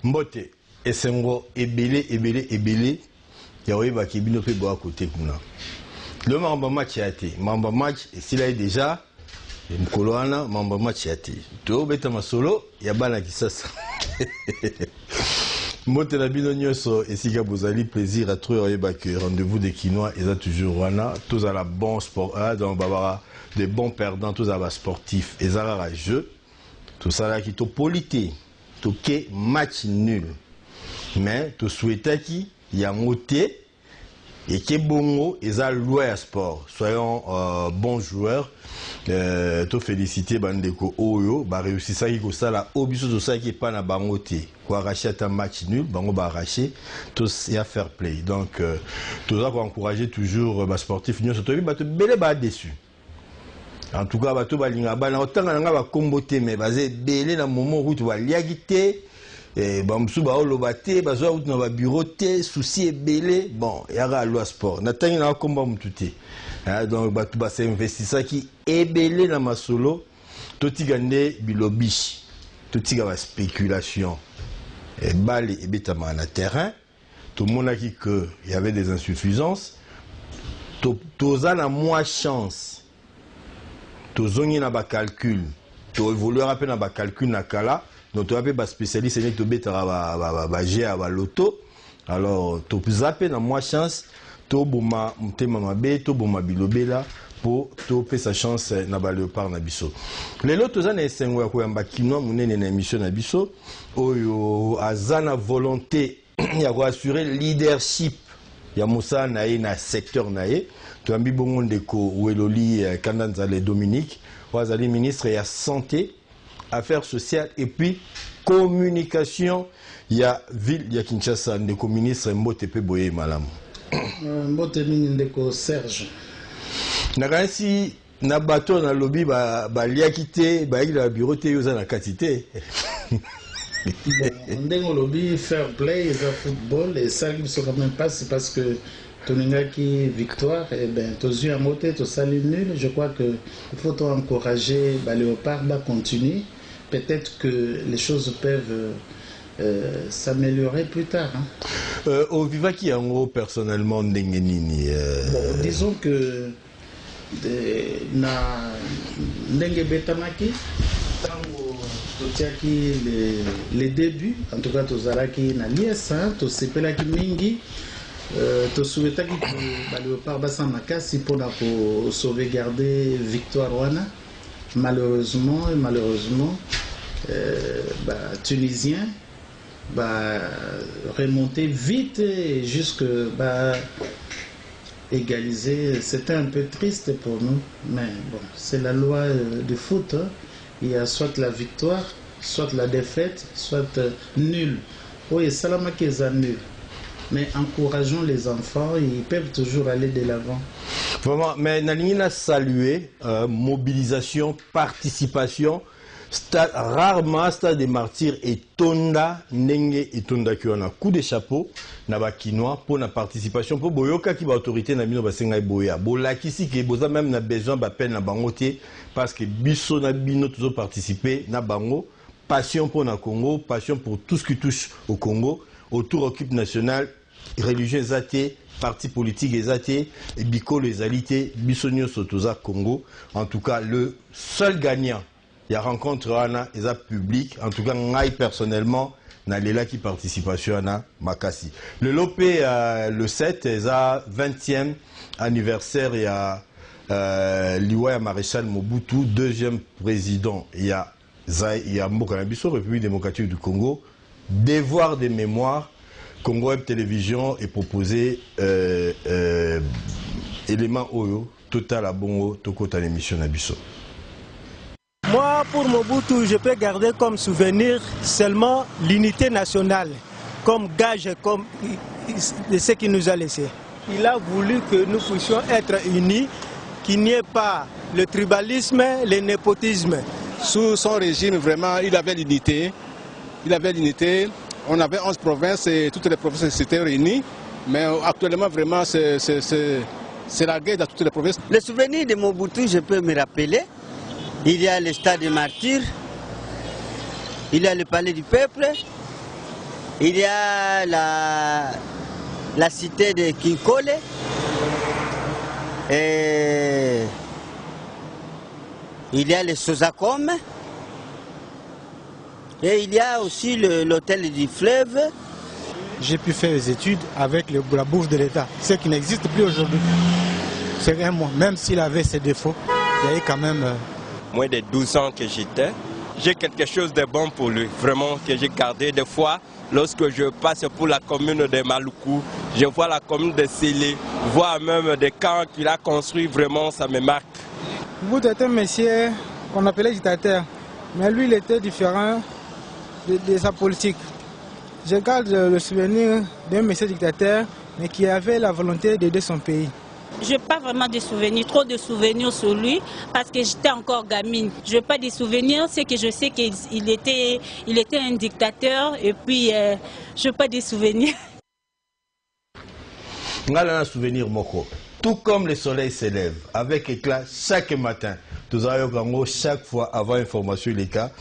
Mbote, esengo ebele, yawe bakibino pe boa côté kuna. Le mamba match a été, mamba match et s'il a déjà mkoloana mamba match a été. To beta masolo ya bana kisasa. Mbote na bino nyoso esika bozali plaisir à trouver que rendez-vous des Quinois et ça toujours wana tous à la bon sport dans babara des bons perdants tous à la sportif et ça la jeu tout ça là qui to polité to ke match nul mais to souhaiter qui y a moté et que bongo et ça loin à sport soyons bons joueurs to féliciter bandeko oyo ba réussir ça qui ko ça la obiso to ça qui pas na bangoté quoi racheter un match nul bango ba racheter tous y a fair play donc tout ça pour encourager toujours ba sportif nyo to bi ba to belé ba déçu en tout cas ba to ba linga ba na otanga nga ba komboté mais bazé belé na moment où tu vas liagité et bamsu ba olobate bazwa out na ba bureau té souci est belé bon yara loi sport na tangi na komba mtuté donc ba tout ba c'est investisseur qui est belé na masolo to tigande bilobishi to tiga ba spéculation et balle et betama na terrain tout le monde a dit que il y avait des insuffisances to za na moins chance to zongi na ba calcul to évoluer à peine na ba calcul na kala. Donc tu as un spécialiste et tu as gérer à l'auto. Alors tu as zappé dans moins chance. Tu as un bilobé là pour te sa chance na ba léopard na biso. Les autres années c'est quoi quoi mbakino munene na émission na biso. Oyo azana volonté ya assurer leadership ya Moussa nae na secteur nae. Tu as mis bongo ndeko Weloli Kandanza le Dominique. Wazali ministre ya santé. Affaires sociales et puis communication. Il y a ville, il y a Kinshasa, le ministre Mbote pe boye malam. Mbote ndeko Serge. Nagansi na bateau na lobby ba liakité ba il a bureau te yoza na katité. Ndengo lobby fair play et football et ça ne se quand même pas c'est parce que Toninga qui victoire, et ben tozu à moté, to salut nul. Je crois que il faut encourager Léopard à continuer. Peut-être que les choses peuvent s'améliorer plus tard. Hein. Au Viva qui en gros personnellement Ndengenini. Bon, disons que na Ndenge Betamaki, les débuts, en tout cas Tozaraki na liesa, to sepelaki mingi. Tu souhaites que Léopard Bassan Makassi pour sauvegarder Victoire Wana. Malheureusement, Tunisien remonter vite et jusque égaliser. C'était un peu triste pour nous, mais bon, c'est la loi du foot. Hein. Il y a soit la victoire, soit la défaite, soit nul. Oui, Salamaki est nul. Mais encourageons les enfants, ils peuvent toujours aller de l'avant. Vraiment, mais Nalina salué, mobilisation, participation, stade, rarement stade des martyrs et Tonda, Nenge et Tonda qui ont un coup de chapeau, Naba Kinois pour la participation, pour Boyoka qui va autorité Nabino Basenga Boya. Bolakisi qui boza même na besoin d'appel na bangoté parce que Bisso Nabino toujours participé, na bango, passion pour na Congo, passion pour tout ce qui touche au Congo, autour occupe national. Religieux athées, partis politiques athées, et Biko les alités, Bissonio Sotoza Congo. En tout cas, le seul gagnant, il y a rencontre Anna, et ça public. En tout cas, moi personnellement, Nalela qui participation à Makassi. Le Lopé, le 7, il y a 20e anniversaire, il y a Liwaya Maréchal Mobutu, deuxième président. Il y a Mbokanabiso, République démocratique du Congo. Devoir de mémoire. Congo Web Télévision est proposé élément Oyo, Total à Bongo, Tokota l'émission Nabiso. Moi, pour Mobutu, je peux garder comme souvenir seulement l'unité nationale, comme gage de ce qu'il nous a laissé. Il a voulu que nous puissions être unis, qu'il n'y ait pas le tribalisme, le népotisme. Sous son régime, vraiment, il avait l'unité. On avait 11 provinces et toutes les provinces s'étaient réunies. Mais actuellement, vraiment, c'est la guerre dans toutes les provinces. Le souvenir de Mobutu, je peux me rappeler. Il y a le stade des martyrs. Il y a le palais du peuple. Il y a la cité de Kinkole. Et il y a les Sozacom. Et il y a aussi l'hôtel du fleuve. J'ai pu faire les études avec la bourse de l'État, ce qui n'existe plus aujourd'hui. C'est un mois, même s'il avait ses défauts, il y avait quand même... Moins de 12 ans que j'étais. J'ai quelque chose de bon pour lui, vraiment, que j'ai gardé. Des fois, lorsque je passe pour la commune de Maluku, je vois la commune de Sélé, voire même des camps qu'il a construits, vraiment, ça me marque. Vous êtes un monsieur qu'on appelait dictateur, mais lui, il était différent de sa politique. Je garde le souvenir d'un monsieur dictateur, mais qui avait la volonté d'aider son pays. Je n'ai pas vraiment de souvenirs, trop de souvenirs sur lui, parce que j'étais encore gamine. Je n'ai pas de souvenirs, c'est que je sais qu'il était un dictateur, et puis je n'ai pas de souvenirs. On a un souvenir moko. Tout comme le soleil s'élève, avec éclat chaque matin. Nous avons chaque fois avant information les cas.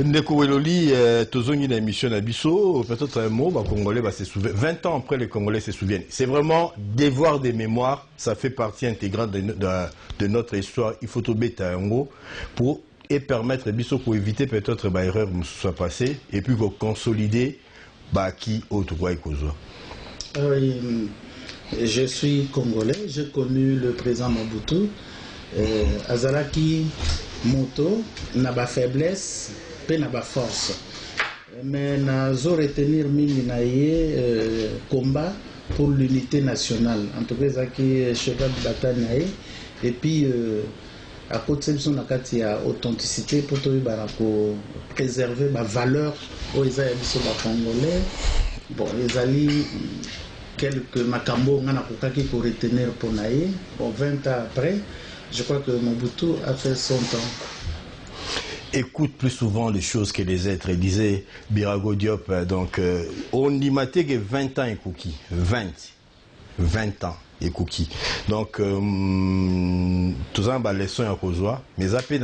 Nous avons une émission à Bisso, peut-être un mot, les Congolais se souviennent. 20 ans après, les Congolais se souviennent. C'est vraiment devoir des mémoires, ça fait partie intégrante de notre histoire. Il faut tout mettre un mot pour permettre Bisso pour éviter peut-être une erreur qui soit passée et puis pour consolider qui autre quoi je suis congolais, j'ai connu le président Mobutu. Azalaki moto n'a pas faiblesse, pe n'a pas force. Mais nazo retenir mingi na ye combat pour l'unité nationale. En tout cas, zaki cheval de bataille et puis à côté de son akati ya authenticité pour tout préserver ma valeur aux Israéliens congolais. Bon, les alliés quelques makambo ngana kokaki pour retenir pour naïe. Bon, 20 ans après, je crois que Mobutu a fait son temps. Écoute plus souvent les choses que les êtres. Il disait Birago Diop, donc on y matait que 20 ans et cookie. 20 ans et cookie. Donc, tout ça, leçon à Kozoa, mais après,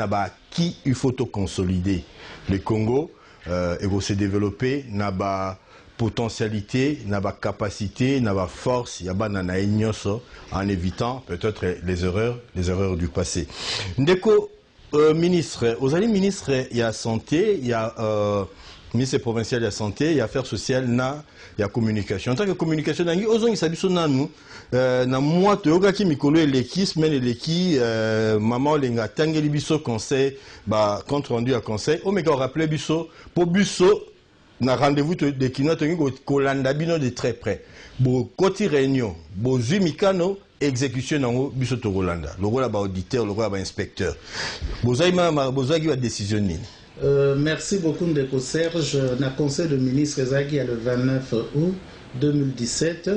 qui il faut consolider. Le Congo, il va se développer, potentialité, capacité, force, en évitant peut-être les erreurs du passé. Ndeko, ministre, aux alliés ministres, il y a santé, il y a ministre provincial de la santé, il y a affaires sociales, il y a communication. En tant que communication, il y a na moi toyoka ki mikolo eleki semaine eleki maman lenga tangeli biso conseil compte rendu à conseil o meka rappeler biso pour biso na rendez-vous de kino tongi kolanda bino de très près bo koti réunion bo zumikano exécution nango biso to kolanda lokola ba auditeur lokola ba inspecteur bozaki ba décision nini. Merci beaucoup Ndeko Serge. Na conseil de ministre ezaki le 29 août 2017.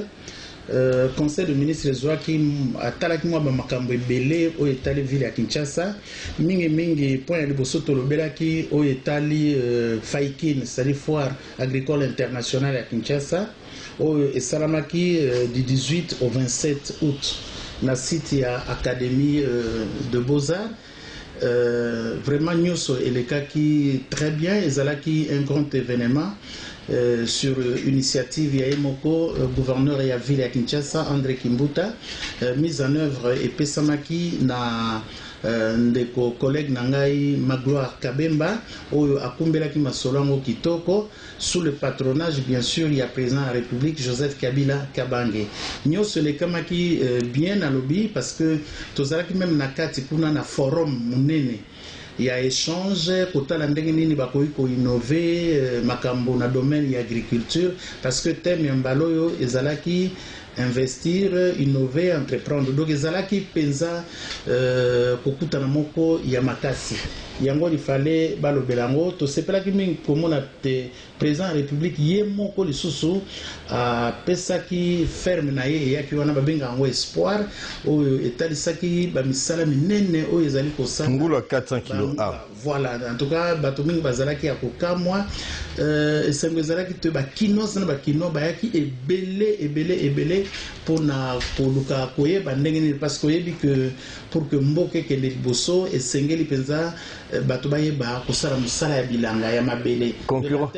Conseil de ministre Zouaki a talaki mwa makambo ebele o etali ville ya Kinshasa mingi point ya liboso tolobelaki o etali Faikin, c'est-à-dire foire agricole internationale à Kinshasa o esalamaki du 18 au 27 août na site ya Académie de Beaux-Arts. Vraiment nyonso elekaki très bien, ezalaki un grand événement. Sur initiative ya Emoko, gouverneur et la ville ya Kinshasa, André Kimbuta, mise en œuvre et pesamaki na ndeko collègue nangai Magloire Kabemba, oyo akumbelaki masolango kitoko, sous le patronage bien sûr il y a président de la République Joseph Kabila Kabange. Nyo se le kamaki bien à lobby parce que tozalaki même nakati kuna na forum munene. Il y a échange, kotala ndenge nini bakoki ko innover makambo na domaine ya agriculture parce que thème ya mbalo yo ezalaki investir, innover, entreprendre. Donc ezalaki penza kokutana moko ya makasi. Yango il fallait balobelango to sepelaki mingi komona te président de la République ye moko lisusu a pesaki ferme na ye yaki wana babenga ngo espoir oyo etalisaki ba misala minene oyo ezali kosa ngulu 400 kg. Voilà, en tout cas bato mingi bazalaki ya kokamwa esengo ezalaki te bakino sana bakino bayaki ebele pona koluka koyeba ndenge nini parce que oyebi que pour que mboke kende liboso esengeli penza bato bayeba kosala mosala ya bilanga ya mabele concurrent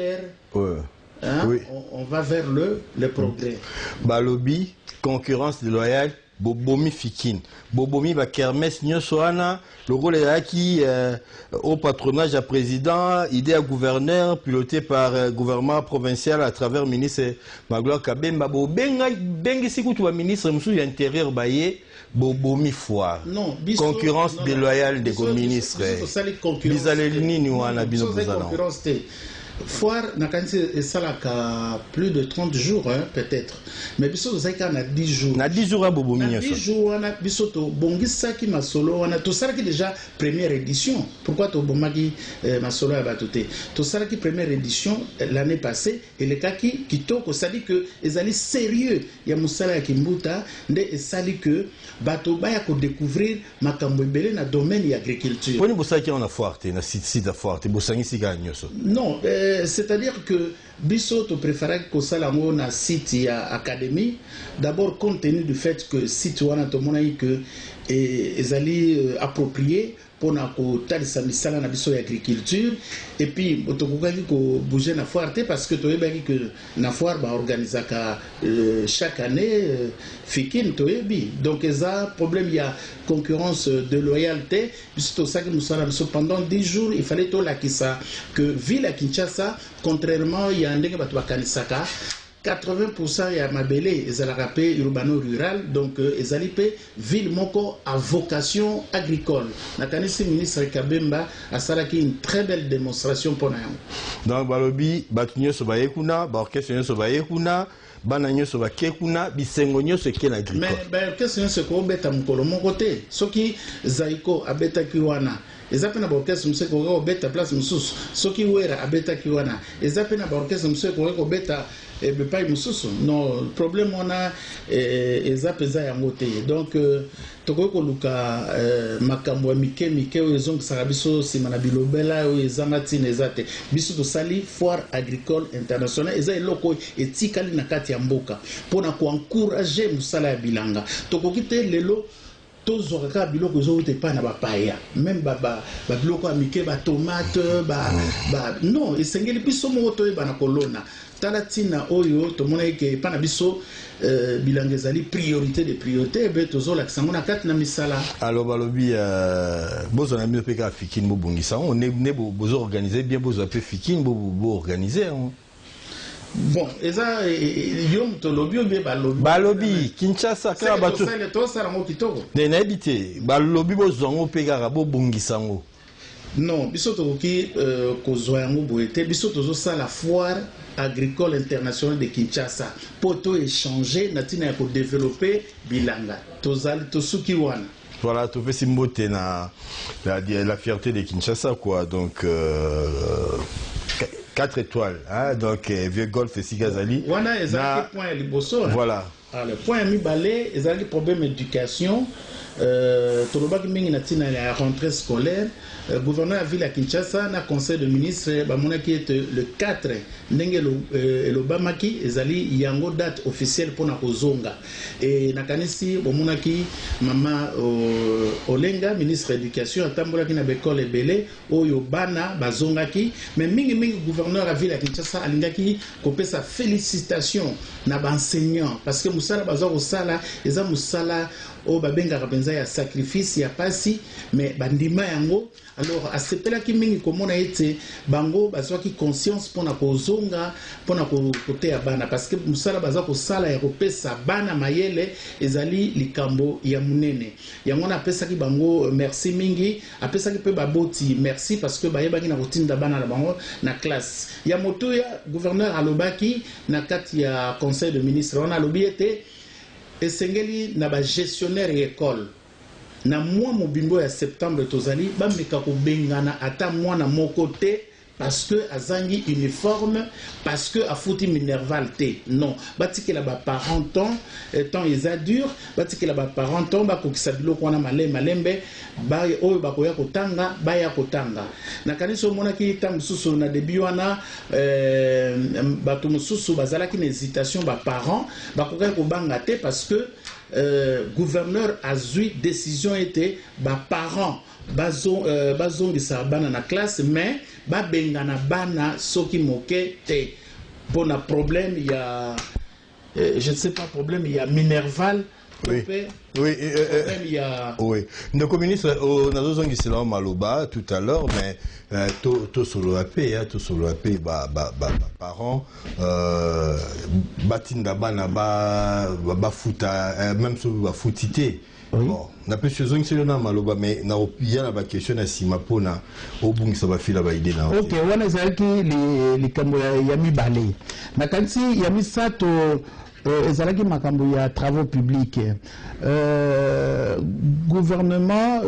hein, oui. on va vers le progrès. Balobi, concurrence déloyale, Bobomi Fikin. Bobomi va kermesse Nyosoana, le rôle est acquis au patronage à président, idée à gouverneur, piloté par gouvernement provincial à travers ministre Magloire Kabemba. Bengi Sikoutou, ministre Moussou intérieur Baye, Bobomi Foire. Non, concurrence déloyale des ministres. Bizalelini Niwana Bino Bouzana. Foire, et ça là plus de 30 jours, hein, peut-être. Mais biso ça a 10 jours. Na 10 jours à Bobomi. 10 jours, on a biso to bongisa qui ma solo, on a tout ça qui déjà première édition. Pourquoi to bomagi ma solo a batoté? Tout ça qui première édition l'année passée et le cas qui toko ça dit que ils allaient sérieux. Il y a Moussala Kimbuta, et ça dit que bato baya ko découvrir makambo belé na domaine de agriculture. Poni bossa qui on a forte na site forte, bossa ngi siganyoso. Non, c'est-à-dire que biso to préférait que ça lango na site ya académie d'abord compte tenu du fait que site wana to mona que ezali approprié pour na ko talisa misala na biso ya agriculture et puis otokokaki ko bouger na foire parce que toyebaki que na foire ba organisaka chaque année fikin toyebi donc eza problème il y a concurrence de loyauté biso ça que nous sommes pendant 10 jours il fallait to la kisa que ville à Kinshasa contrairement il y a ndenge batu bakanisaka 80% ya mabele ezalaka pe urbano rural donc ezali pe ville moko à vocation agricole nakanisi ministre Kabemba asalaki une très belle démonstration pour nous. Donc balobi batu nyonso bayekuna ba orchestre nyonso bayekuna bana nyonso bakekuna bisengo nyonso ekena agricole mais ba orchestre nyonso ko beta mukolo moko te soki Zaiko abeta kiwana ezape na ba orchestre mse ko beta place mususu soki wera abeta kiwana ezape na ba orchestre mse ko beta bepai mususu non le problème on a ezapeza yango te donc tokoki koluka makambo ya mike oyo ezongisaka biso nsima na bilobela oyo ezanga ntina eza te biso tosali foire agricole internationale eza eloko oyo etikali na kati ya mboka mpona koencourage mosala ya bilanga tokoki te lelo tozwaka kaka biloko ezowuta epai na bapaya même babiloko ya mike batomate non esengeli biso moko toyebana kolona tala ntina oyo tomonaki ke epai na biso bilanga ezali priorité de priorité ebe tozolakisa yango na kati na misala. Alors balobi bozala bino mpe kaka fikini bobongisa yango ne bozoorganize bien bozwa mpe fikini boorganize yango. Bon, eza yom to lobi obe balobi Kinshasa kaka bato to sala ngo kitoko na ebite balobi bozwango mpe kaka bobongisa yango. Non, biso tokoki kozwa yango boye te biso tozosala foire agricole internationale de Kinshasa pour to échanger na tina ya ko développer bilanga tozali tosuki wana. Voilà, tu fais simbote na la fierté de Kinshasa quoi donc 4 étoiles, hein? Donc vieux golf et Sigazali. Wana ezali point liboso. Voilà. Alors, le point mi balé, ezali problème d'éducation. Tolobaki mingi na tina la rentrée scolaire. Gouverneur de la ville à Kinshasa na conseil de ministre bamona qui est le 4 ndenge elobamaki ezali yango date officielle pour na kozonga et nakanisi bomona ki mama Olenga ministre éducation atambola ki na bekole ebele oyo bana bazongaki mais mingi gouverneur de la ville à Kinshasa alingaki kopesa félicitations na ba enseignants parce que musala bazo kosala eza musala o babengaka penza ya sacrifice ya pasi mais bandima yango alors asepelaki mingi komona ete bango bazwaki conscience mpona kozonga mpona koteya bana parce que musala baza kosala ya kopesa bana mayele ezali likambo ya munene yango na apesaki bango merci mingi apesaki mpe baboti merci parce que bayebaki na kotinda bana na bango na classe ya moto ya gouverneur alobaki na kati ya conseil de ministre wana alobi ete esengeli na ba gestionnaire école na mois mobimbo ya septembre tozali bameka kobengana ata mwana moko te parce que azangi uniforme parce que afuti minerval te non batikela ba parents temps eza dur batikela ba parents temps bakokisa biloko wana malembe ba oyo bakoya kotanga baya kotanga na kanisa omonaki tango susu na début wana bato mosusu bazalaki na hésitation ba parents bakoka kobanga te parce que gouverneur a eu décision était ba parents bazongisa bana na classe mais babengana bana soki moke te Pour un problème, il y a, je ne sais pas, problème, il y a Minerval. Oui. Oui, oui. Le ministre, on a besoin de cela Maloba tout à l'heure, mais tout sur le AP, parents, batinda bana futa, même sur la foutité. Bon, na pe chose ngi selo na Maloba, mais na opia na question na simapona obungi sa ba fila ba idée na. OK, wana zaki li kambo ya mibale. Na kansi ya misato ezalaki makambo ya travaux publics. Gouvernement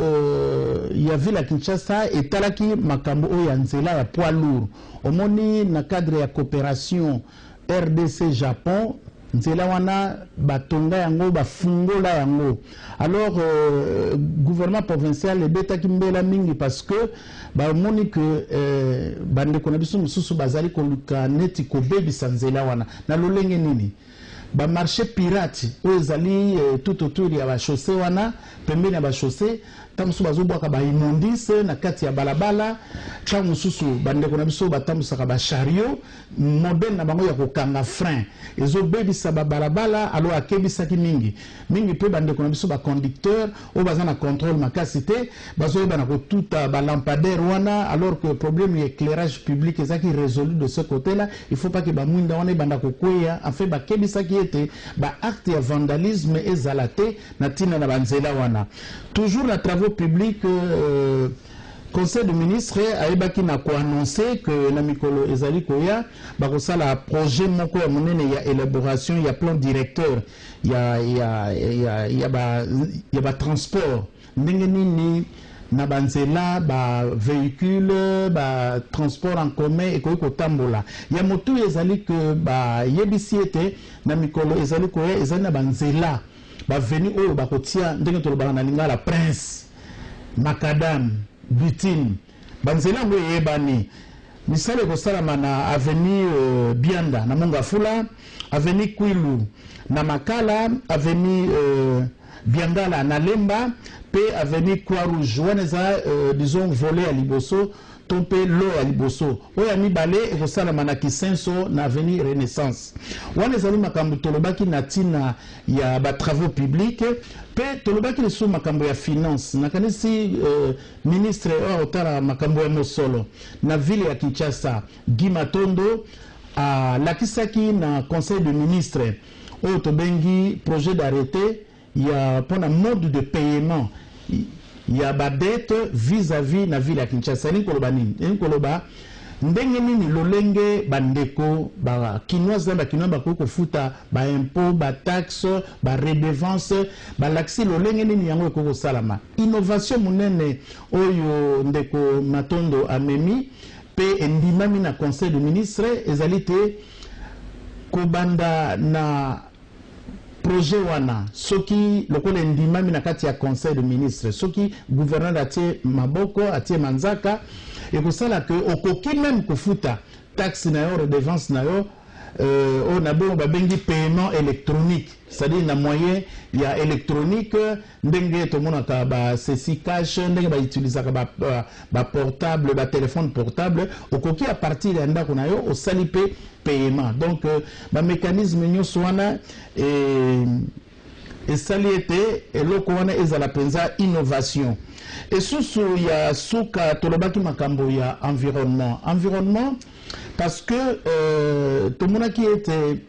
ya ville ya Kinshasa etalaki makambo oyo ya nzela ya poids lourd. Omoni na cadre ya coopération RDC Japon nzela wana batonga yango bafungola yango. Alors gouvernement provincial ebetaki mbela mingi parce que bamoni que bandeko na biso mosusu bazali koluka neti kobebisa nzela wana na lolenge nini ba marché pirate oyo ezali tout autour ya ba chaussée wana pembeni ya ba chaussée tamusu bazobwaka ba immondice na kati ya balabala cha mosusu bandeko na biso batambusaka ba chariot modèle na bango ya kokanga frein ezobebisa ba balabala alo akebisaki mingi pe bandeko na biso ba conducteur oyo baza na contrôle makasi te bazoyeba na kotuta ba lampadaire wana alors que problème éclairage public ezaki résolu de ce côté là. Il faut pas que ba mwinda wana banda kokweya en fait bakebisaki ete ba acte ya vandalisme ezalate na tina na banzela wana. Toujours la travaux publics, Conseil de ministres a annoncé que na mikolo ezali koya bakosala projet moko ya monene ya élaboration ya plan directeur ya ba transport ndenge nini na banzela ba véhicule ba transport en commun ekoki kotambola ya motu ezali que ba yebisi ete na mikolo ezali koya ezali na banzela ba veni oyo bakotia ndenge tolobaka na lingala Prince Macadam Butine banzela ngo yebani misale kosalama na avenue Bianda na Mongafula, avenue Kwilu na Makala, avenue Biangala na Lemba pe avenue Croix-Rouge waneza disons volé à Liboso tompe l'eau à Liboso oya mibale ekosalama na Kisenso na avenue Renaissance waneza li makambo tolobaki na tina ya ba travaux publics pe tolobaki le sous makambo ya finance na kanisi ministre otara makambo ya mosolo na ville ya Kinshasa Guy Matondo lakisaki na conseil de ministres oyo tobengi projet d'arrêté ya pona mode de paiement ya ba dette vis-à-vis na ville ya Kinshasa. Nkoloba nini? Nkoloba ndenge nini lolenge bandeko ba kinoise ba kinois ba ko futa ba impôt ba taxe ba redevance ba laxi lolenge nini yango ko salama innovation munene oyo ndeko Matondo amemi pe endimami na conseil de ministres ezalite kobanda na projet wana soki lokola ndimami na kati ya conseil de ministres soki gouverneur atie maboko atie manzaka et que ça là que okoki même kofuta taxe na yo redevance na yo on a bon ba bengi paiement électronique c'est-à-dire na moyen ya électronique ndenge to mona ka ba ceci cash ndenge ba utiliser ka ba portable ba téléphone portable okoki à partir ya ndako na yo o salipe paiement donc ba mécanisme nyoso wana et saliete et loko wana ezala penza innovation et susu ya suka tolobaki makambo ya environnement parce que tomona ki ete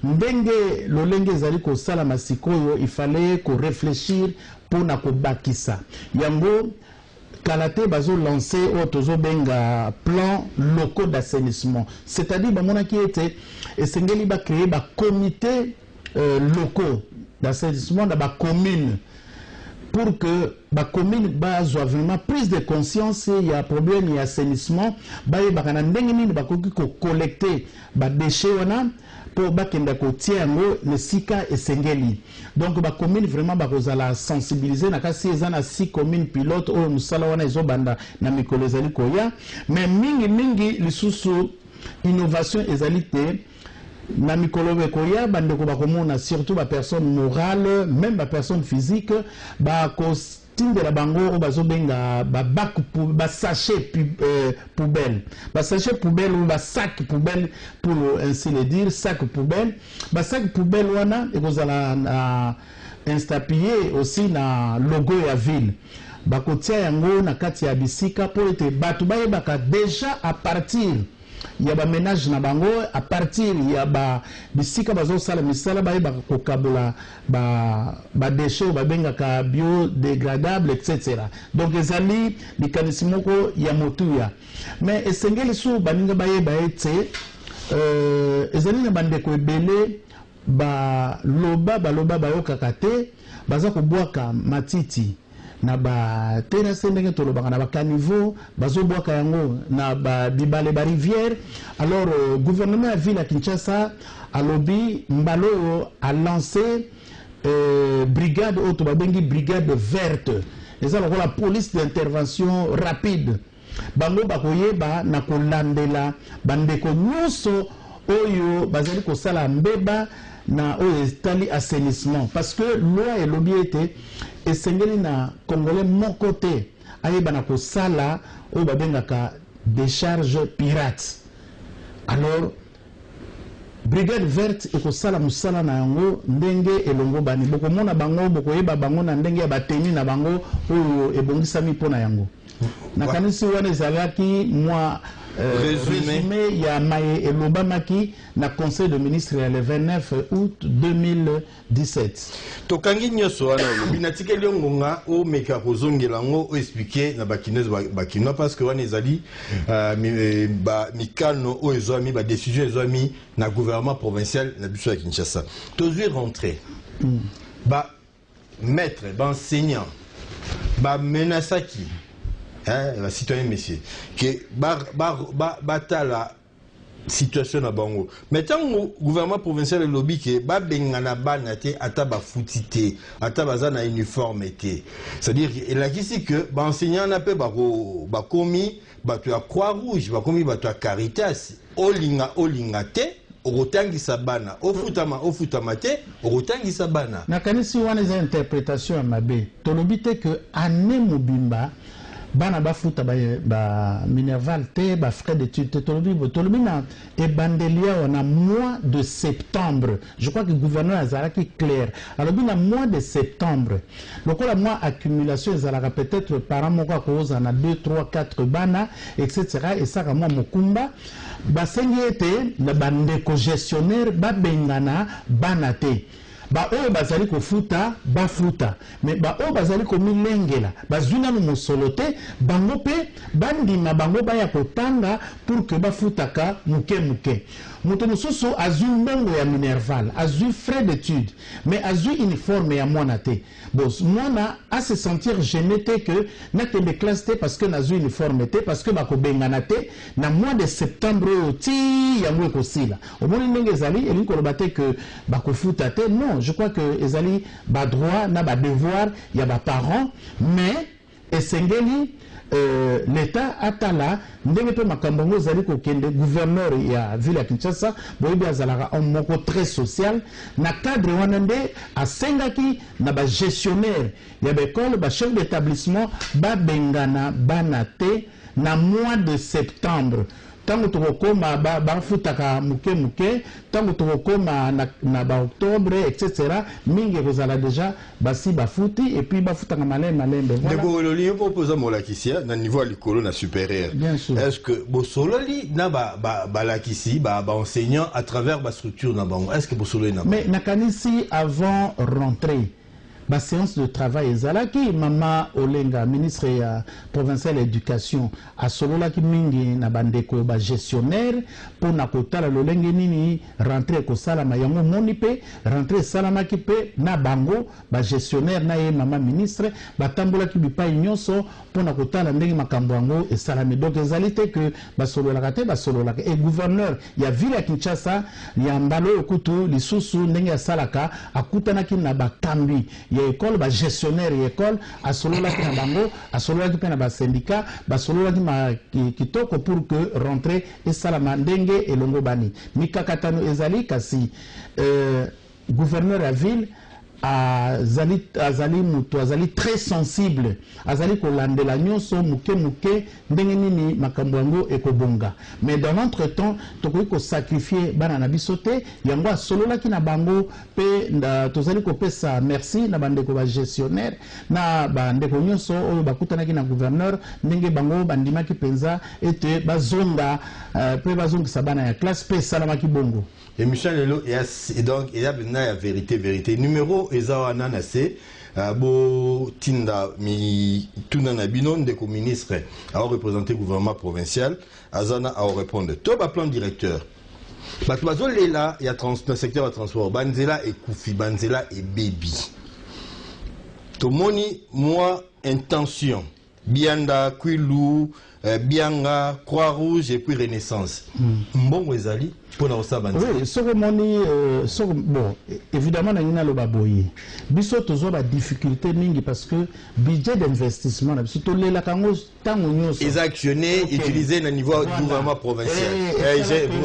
ndenge lolenge ezali kosala masikoyo il fallait ko réfléchir pour na kobakisa yango kalate bazo lancer otozo benga plan locaux d'assainissement c'est-à-dire bamona ki ete esengeli ba créer ba comité locaux d'assainissement dans ba commune pour que la commune soit vraiment prise de conscience il y a problème d'assainissement baye bakana ndenge nini bakoki ko collecter ba déchets wana pour bakenda ko tiango le sika esengeli donc ba commune vraiment bakozala sensibiliser na kasi ezana 6 communes pilotes o musala wana ezobanda na mikolo ezali koya mais mingi lisusu innovation ezalité na mikolo bekoya bandeko bakomona surtout ba personne morale même ba personne physique ba tindela bango bazobenga babac ba sachet poubelle, ba sachet poubelle ou ba sac poubelle pour ainsi le dire, sac poubelle, ba sac poubelle wana ekozala na instapillé aussi na logo ya ville. Bakotia yango na kati ya bisika pour ete batu bayebaka déjà à partir ya ba ménage na bango, à partir ya ba bisika bazosala misala bayebaka kokabula ba déchets babengaka biodégradable etc. Donc ezali likanisi moko ya motuya, mais esengeli su baninga bayeba ete ezali na bandeko ebele baloba bayokaka te baza kobwaka matiti na ba terrasse ndenge tolobaka na ba caniveau bazobwaka yango na ba bibale ba rivière. Alors gouvernement ya ville ya Kinshasa alobi mbalo a lancé brigade auto babengi brigade verte, eza la police d'intervention rapide. Bango bakoyeba na kolandela bandeko nyonso oyo bazali kosala mbeba na oyo etali assainissement, parce que loi elobi ete esengeli na congolais moko te ayeba na kosala oyo babengaka décharge pirate. Alors brigade verte ekosala musala na yango ndenge elongo bani bokomona bango bokoyeba bango na ndenge ya bateni na bango oyo ebongisami mpona yango. Nakanisi wana ezalaki mwa résumé ya maye elobamaki na conseil de ministre le 29 août 2017. Tokangi nyoso wana olobi natikeli ngonga o meka kozongela ngo o expliquer na bakinese bakino parce que wana ezali ba mikano o ezwami ba décision ezwami na gouvernement provincial na biso ya Kinshasa. Tozui rentrer ba maître ba enseignant ba menasaki la citoyen messieurs que batala situation na bango. Maintenant gouvernement provincial le lobby que ba bengana banate ata ba futite ata bazana uniformité. C'est-à-dire il a ici que ba enseignant na pe ba komi ba tu a croix rouge ba komi ba tu a caritas olinga te orotangisa bana ofutama te orotangisa bana. Na kanisi wana za interprétation ya mabe. Tolobi te que ane mobimba bana bafuta ba minerval te ba frais d'études te tolobi na ebandelia wana mois de septembre. Je crois que le gouverneur azalaki clair. Alors na mois de septembre lokola mois accumulation ezalaka peut-être par an moko koza na 2 3 4 bana etc. et ça mois mokumba basengi ete na bandeko gestionnaire babengana bana te. Ba oyo bazali kofuta bafuta, mais ba oyo bazali komilengela bazuna no mosolote bango pe bandima bango baya kotanga pour que bafutaka muke muto mosusu azui mbongo ya minerval, azui frais d'études, mais azui uniforme ya mwana te. Bon, mwana a se sentir gêné te que na te classe te parce que nazui uniforme te parce que bako bengana te na mois de septembre ti ya mwe kosila. Omoni ndenge ezali elingi koloba te que bako futa te. Non, je crois que ezali ba droit na ba devoir ya ba parents, mais esengeli l'État atala ndenge pe makambongo zali kokende gouverneur ya ville ya Kinshasa boyebi azalaka un moko très social na cadre wana nde asengaki na ba gestionnaire ya l'école ba chef d'établissement ba bengana bana te na mois de septembre. Tango tokokoma bafutaka muke tango tokokoma na ba octobre etc. mingi kozala déjà basi bafuti et puis bafutaka malembe voilà. Ndeko loli proposa molakisia na niveau à l'école na supérieur. Est-ce que bosololi na ba lakisi ba enseignant à travers ba structure na bango est-ce que bosololi na mais nakanisi avant rentrée ba séance de travail ezalaki mama Olenga ministre ya provincial éducation asololaki mingi na bandeko ba gestionnaire pour na kotala lolenge nini rentrer ko sala mayango moni pe rentrer salama ki pe na bango ba gestionnaire na ye mama ministre batambola ki bipa nyonso pour na kotala ndenge makambo yango e salami. Donc ezalité que basololaka te basololaka et gouverneur ya ville ya Kinshasa ya mbalo okutu lisusu ndenge ya salaka akutanaki na bakambi ya école ba gestionnaire ya école asololaki na bango asololaki pe na ba syndicat basololaki ma kitoko pour que rentrer et salama ndenge elongo bani mikakatano ezali kasi gouverneur ya ville azali très sensible, azali kolandela nyonso muke ndenge nini makambo yango ekobonga. Mais dans l'entretemps tokoki ko sacrifier bana na biso te, yango asololaki na bango pe tozali kopesa merci na bandeko ba gestionnaire na bandeko nyonso oyo bakutanaki na gouverneur ndenge bango bandimaki penza ete bazonga pe bazongisa bana ya classe pe salamaki bongo. Et Michel Lelo, et donc il y a la vérité. Numéro Ezawana Nase, Bo Tinda, mi Tunana Binon, de co-ministre, a représenté le gouvernement provincial, Azana a répondu. Toba plan directeur. Batouazo Lela, il y a le secteur de transport, Banzela et Koufi, Banzela et Baby. Tomoni, moi, intention. Bianda, Kouilou, Bianga, Croix-Rouge et puis Renaissance. Bon, Wezali, pour la oui, bon, évidemment, il y a le baboye. Biso toujours la difficulté mingi parce que budget d'investissement, surtout les lacangos, tant ils actionnés, utilisés au niveau du gouvernement provincial,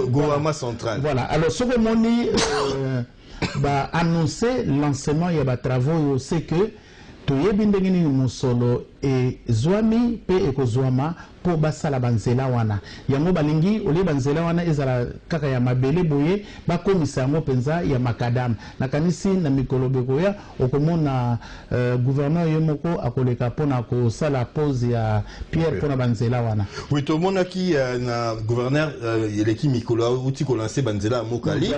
gouvernement central. Voilà. Alors, ce que moni annoncer lancement, il y a des travaux, c'est que toyebi ndenge nini musolo zwami pe ekozwama po basala banzela wana yango balingi ole banzela wana ezala kaka ya mabele boye bakomisa yango penza ya makadam nakanisi na mikolobeko ya okomona gouverneur yemoko akoleka pona kosala pause ya pierre pona banzela wana. Oui, to mona ki na gouverneur eleki mikolo uti ko lancer banzela mokali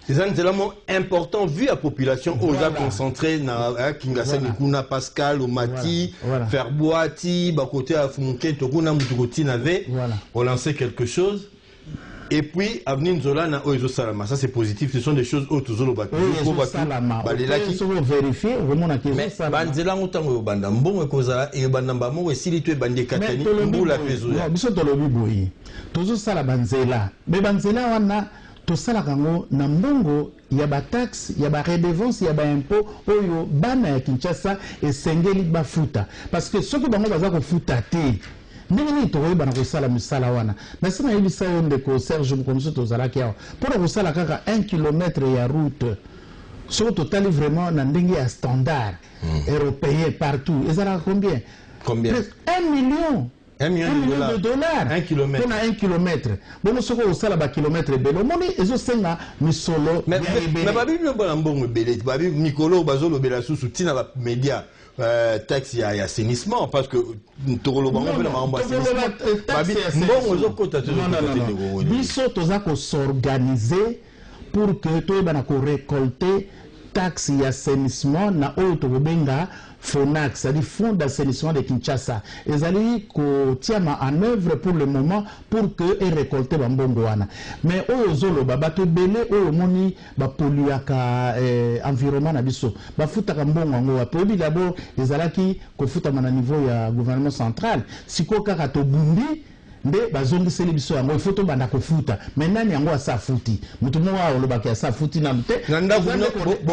c'est un nzela important vu la population oza concentré na Kinshasa Nikuna Pascal Omati faire boati ba côté à Funke tokuna mutukoti n'avait on lançait quelque chose et puis avenir Nzola na Oezo Salama, ça c'est positif, ce sont des choses autres zolo batu balela qui sont vérifier vraiment na question ça banzela mutango banda mbongo kozala e banda mbamo esili to bande katani mbula pezo ya biso tolobi boyi tozo sala banzela mais banzela wana to sala kango na mbongo ya ba taxe ya ba redevance ya ba impôt oyo bana ya Kinshasa esengeli bafuta parce que ceux qui bango baza ko futa te ndenge tokoyi bana kosala misala wana na sina yebisa yo ndeko Serge Mukomso tozalaki awa mpona kosala kaka 1 km ya route soki totali vraiment na ndenge ya standard européen partout ezalaka combien 1 million. 1 million de dollars. 1 kilomètre. On a 1 kilomètre. Bon, ce qu'on a la kilomètre bello. Moni, ils ont senga misolo. Mais babi no bon bon belé. Babi Nicolo Bazolo Belassou soutient la média taxi à assainissement parce que Torolo Bango peut la assainissement. Babi bon aux côtés de non. Biso tozako s'organiser pour que tout bana ko récolter taxe et assainissement na auto benga FONAC, c'est-à-dire Fonds d'assainissement de Kinshasa. Ils allaient tiama en œuvre pour le moment pour que et récolter bambongoana. Mais au zolo babato belé au moni ba polluaka environnement na biso. Ba futa kambongo ngo apobi d'abord ils allaient ko futa na niveau ya gouvernement central. Siko kaka to bundi nde bazongiseli biso yango il faut to banda kofuta mais nani yango asa futi mutu mo wa olobaki asa futi na mte nanda bo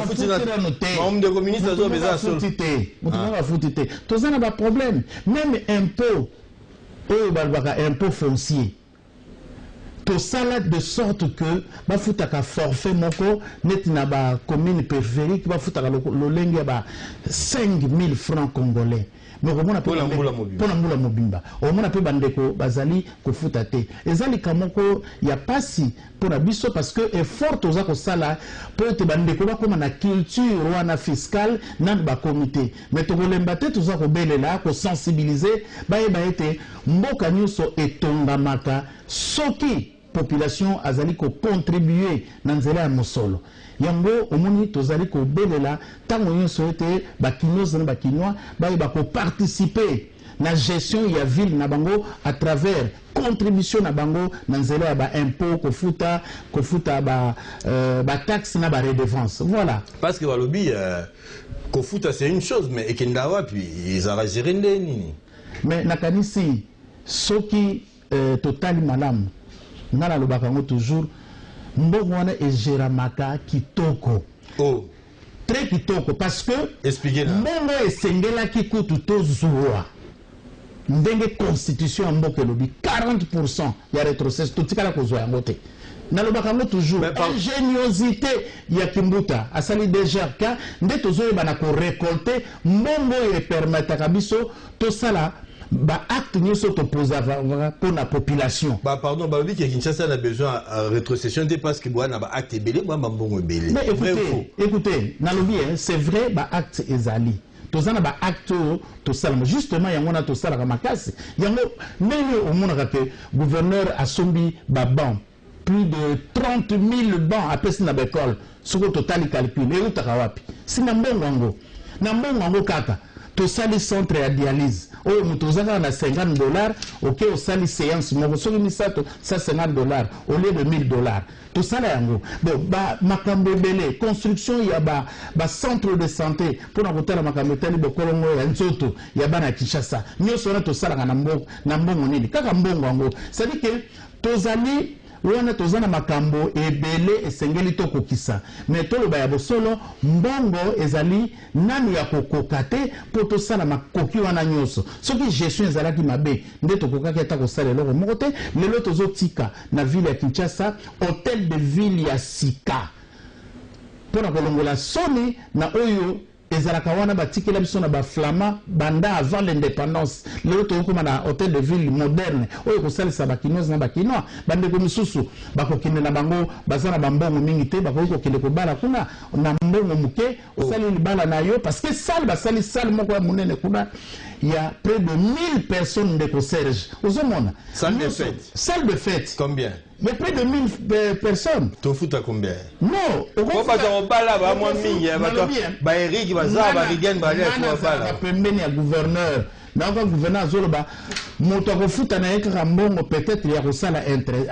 futi na homme de communiste zo beza so mutu mo wa futi te tozana ba problème même impôt balbaka impôt foncier to sala de sorte que ba futaka forfait moko net na ba commune périphérique ba futaka lolenge ba 5000 francs congolais. Mais on a pona mbula mobimba on a peu bandeko bazali kofuta te ezali kamoko ya pasi pona biso parce que effort toza ko sala peut te bandeko ba koma na culture wana fiscale na ba comité mais to kolemba te toza ko belela ko sensibiliser ba ete mboka nyuso etongamaka soki population azali ko contribuer na nzela ya mosolo yango omoni tozali ko belela tango nyonso ete bakinois na bakinois ba ko participer na gestion ya ville na bango à travers contribution na bango na nzela ya ba impôt kofuta ba taxe na ba redevance voilà parce que balobi kofuta c'est une chose mais ekendawa puis ils arrangeraient nini mais nakanisi soki total malamu ngala lobaka ngo toujours mbongo wana egeramaka kitoko très kitoko parce que mbongo esengelaki kutu tozwa ndenge constitution ya mboka elobi 40% ya retrocesse totikala kozwa yango te nalobaka toujours ingéniosité ya Kimbuta asali déjà ka nde tozoyeba na ko récolter mbongo e permettre biso to sala ba acte nyonso to posa pour la population. Pardon, Balobi que Kinshasa a besoin de rétrocession parce que bois na ba acte belé, bois mbongo belé. Mais écoutez, nalobi c'est vrai ba acte ezali. Tozana ba acte to sala justement yango na to sala ka makasi. Yango nene au monde que gouverneur asombi ba ban plus de 30 000 bancs à pesi na l'école. Soko total calcul et utaka wapi. Sina mbongo ngo kaka. To sali centre ya dialyse. Oh, mutozaka na $50, ok, au sali séance, mais vous avez ça $50 au lieu de $1000. Tout ça là, bon, bah, makambo belé, construction, il y a ba centre de santé pour na kotala makambo tali bokolongo ya nzoto, ya bana Kinshasa. Nyo sona to sala na mbongo nini? Kaka mbongo ngo. C'est-à-dire que tozali wana tozana makambo ebele esengeli to kokisa mais to loba ya bosolo mbongo ezali nanu ya kokokate po to sala makoki wana nyoso soki gestion ezalaki mabe nde to kokaki ata ko sala loko mokote lelo tozotika na ville ya Kinshasa hôtel de ville ya sika pona kolongola soni na oyo ezalaka wana batikela biso na ba flama banda avant l'indépendance lelo tokoma na hôtel de ville moderne oyo kosalisa bakinois na bakinois bandeko misusu bakokende na bango bazana bambongo mingi te bakokende kobala kuna na mbongo muke osali libala na yo parce que salle basali salle moko ya munene kuna il y a près de 1000 personnes de Serge ozomona salle de fête. Salle de fête Combien? Mais près de 1000 personnes. Tu fous à combien? Non. On va pas là, bah moi mingi, bah Eric, bah ça, bah Rigen, bah là, tu vas pas là. Pembeni ya gouverneur. Na kwa gouverneur zoloba moto kofuta na yeka mbongo peut-être ya kosala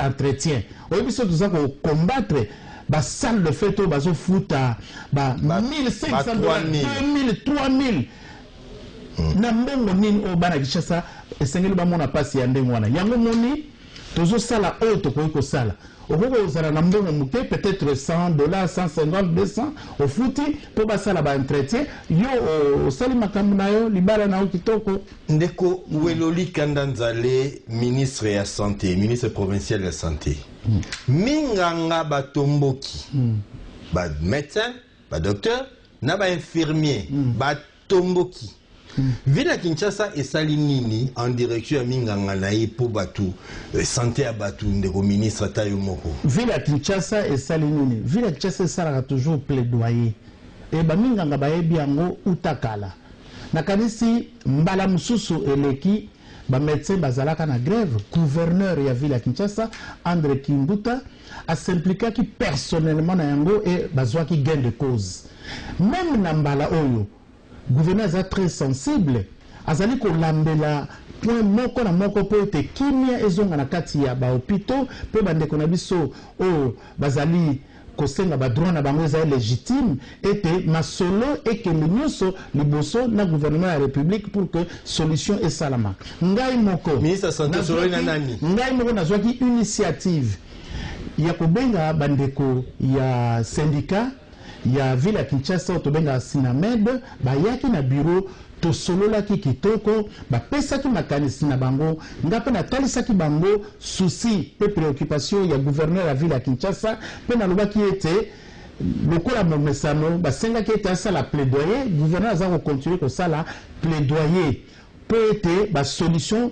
entretien. Oyo biso tuza ko combattre ba salle de fête bazo futa ba 1500 $, 2000, 3000. Na mbongo nini o bana Kinshasa esengeli ba mona pasi ya ndengo wana. Yango moni tozo sala oyo tokoki kosala okoko ozala na mbongo muke peut-être $100, 150, 200 ofuti po basala ba entretien yo osali makambo na yo libala na yo kitoko. Ndeko Weloli Kandanzale, ministre ya santé, ministre provincial ya santé. Minganga batomboki. Ba médecin, ba docteur, na ba infirmier, ba tomboki. Ville à Kinshasa et Salinini en direction à Minganganaï pour Batou, santé à Batou, ndeko ministre Tayo Moko. Ville à Kinshasa et Salinini, Ville à Kinshasa ça a toujours plaidoyer. Et ba Minganga bae biango utakala. Nakanisi mbala mususu eleki ba médecin bazalaka na grève, gouverneur ya Ville à Kinshasa André Kimbuta a s'impliqué qui personnellement na yango et bazwa ki gain de cause. Même na mbala oyo gouverneur est très sensible. Azali ko lambela point moko na moko po ete kimia ezonga na kati ya ba hôpitaux pe bandeko na biso o bazali kosenga ba droit na bango eza légitime ete masolo ekende nyonso liboso na gouvernement ya république pour que solution esalama. Ngai moko ministre santé solo na nani ngai moko nazwaki initiative ya kobenga bandeko ya syndicat ya ville ya Kinshasa tobenga Sinamed bayaki na bureau to solola ki kitoko bapesaki makanisi na bango ngape na talisaki bango souci pe préoccupation ya gouverneur ya ville ya Kinshasa pe na lobaki ete lokola momesano basengaki ete asala plaidoyer gouverneur aza ko continuer ko sala plaidoyer pe ete ba solution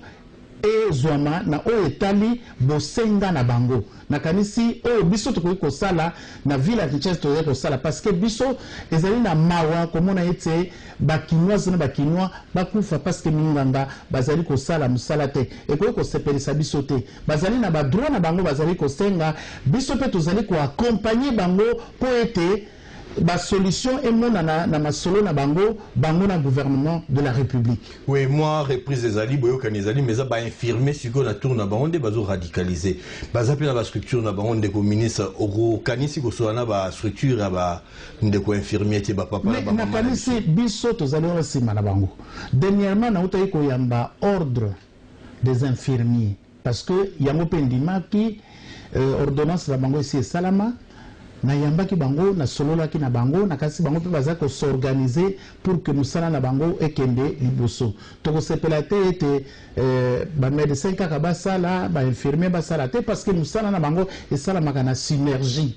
e zwama na oyo etali bosenga na bango nakanisi oyo biso tokoki kosala na ville ya Kinshasa tokoki kosala parce que biso ezali na mawa komona ete bakinoise na bakinois bakufa parce que minganga bazali kosala musala te ekoki kosepelisa biso te bazali na badroit na bango bazali kosenga biso mpe tozali koaccompagner bango po ete ba solution est mon na masolo na bango na gouvernement de la République. Oui, moi reprise des ali boyo kanizali mais ça ba infirmer siko na tour na bango de bazo radicaliser. Baza pena ba structure na bango de ko ministre oro kanisi ko so na ba structure ba ndeko infirmier ti ba papa na ba mama. Na kanisi biso to zali osima na bango. Dernièrement na uta iko yamba ordre des infirmiers parce que yango pendima ki ordonnance la bango ici salama na yambaki bango na sololaki na bango na kasi bango pe bazako s'organiser pour que musala na bango ekende liboso toko sepela te ete ba médecin kaka basala ba infirmier basala te parce que musala na bango esala makana synergie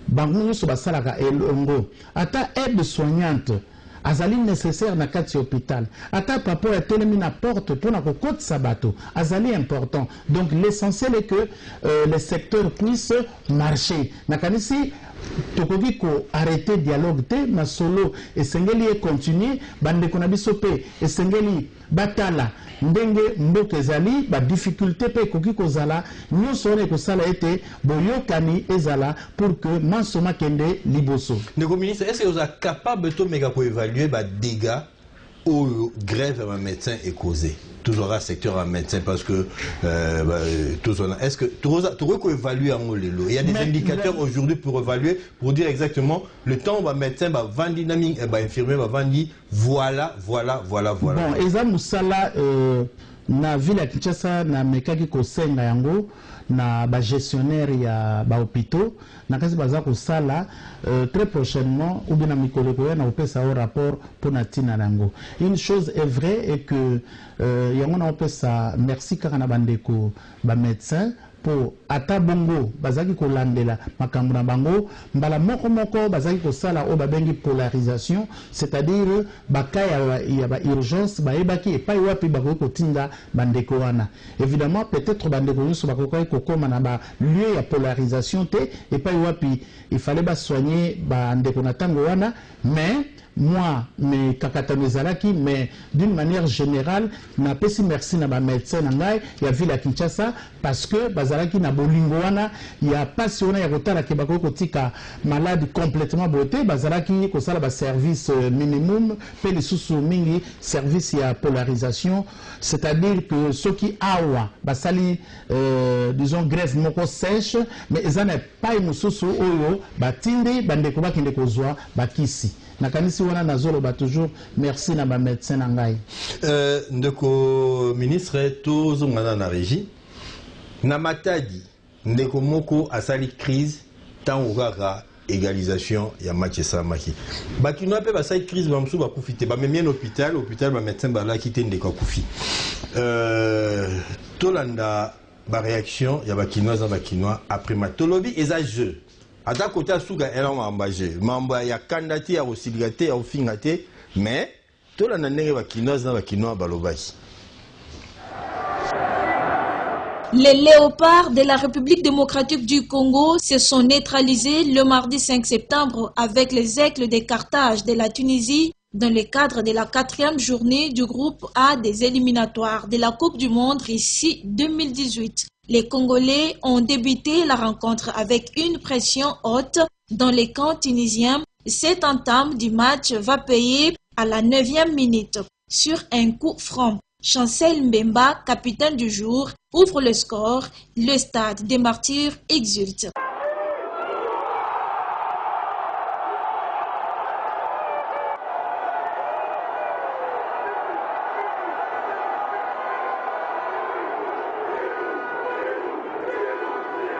bango nyonso basalaka elongo ata aide soignante azali nécessaire na kati hôpital ata papa ya telemi na porte pour na kokotisa bato azali important donc l'essentiel est que les secteurs puissent marcher nakanisi tokoki ko arrêter dialogue te na solo esengeli e continuer bandeko na biso pe esengeli batala ndenge mboka ezali ba difficulté pe koki kozala nyonso ne kosala ete boyokani ezala pour que mansoma kende liboso. Ndeko ministre, est-ce que vous êtes capable de mega ko évaluer ba dégâts au grève à médecin et causé toujours un secteur en médecin parce que est-ce que tu peux évaluer en lelo il y a des indicateurs aujourd'hui pour évaluer pour dire exactement le temps où médecin va vendre dynamique et infirmier va vendre voilà bon eza musala na ville ya Kinshasa na mekaki ko senga yango na ba gestionnaire ya ba hôpitaux na kasi baza ko sala très prochainement ou bien na mikolo ko na opesa au rapport pour na tina nango. Une chose est vraie et que yango na opesa merci kaka na bandeko ba médecin pour ata bongo bazaki ko landela makambo na bango mbala moko bazaki ko sala o babengi polarisation c'est-à-dire bakaya ya ba urgence ba ebaki epai wapi bako ko tinda bandeko wana évidemment peut-être bandeko nyonso bako ko koma na ba lieu ya polarisation te epai wapi il fallait ba soigner bandeko na tango wana mais moi mais kakatano ezalaki mais d'une manière générale na pesi merci na ba médecin na ngai ya ville ya Kinshasa parce que bazalaki na bolingo wana ya pasi wana ya kotala ke bako kotika malade complètement beauté bazalaki kosala ba service minimum pe lisusu mingi service ya polarisation c'est-à-dire que ceux qui awa basali disons grève moko sèche mais ezana pas mususu oyo batindi bandeko bakinde kozwa bakisi nakanisi wana nazolo ba toujours merci na ba médecin na ngai ndeko ministre tozo ngana na régie na matadi ndeko moko asali crise tango kaka égalisation ya match samaki bakino pe basali crise bamsu ba profiter ba memien hôpital ba médecin ba la kité ndeko kufi tolanda ba réaction ya bakinois après matolobi eza jeu ata kota suka ela mambaje mamba ya kandati ya osilgate ya ofingate mais tola na ndenge bakinois balobaki. Les léopards de la République démocratique du Congo se sont neutralisés le mardi 5 septembre avec les aigles de Carthage de la Tunisie dans le cadre de la 4e journée du groupe A des éliminatoires de la Coupe du Monde Russie 2018. Les Congolais ont débuté la rencontre avec une pression haute dans les camps tunisiens. Cette entame du match va payer à la 9e minute sur un coup franc. Chancel Mbemba, capitaine du jour, ouvre le score. Le stade des Martyrs exulte.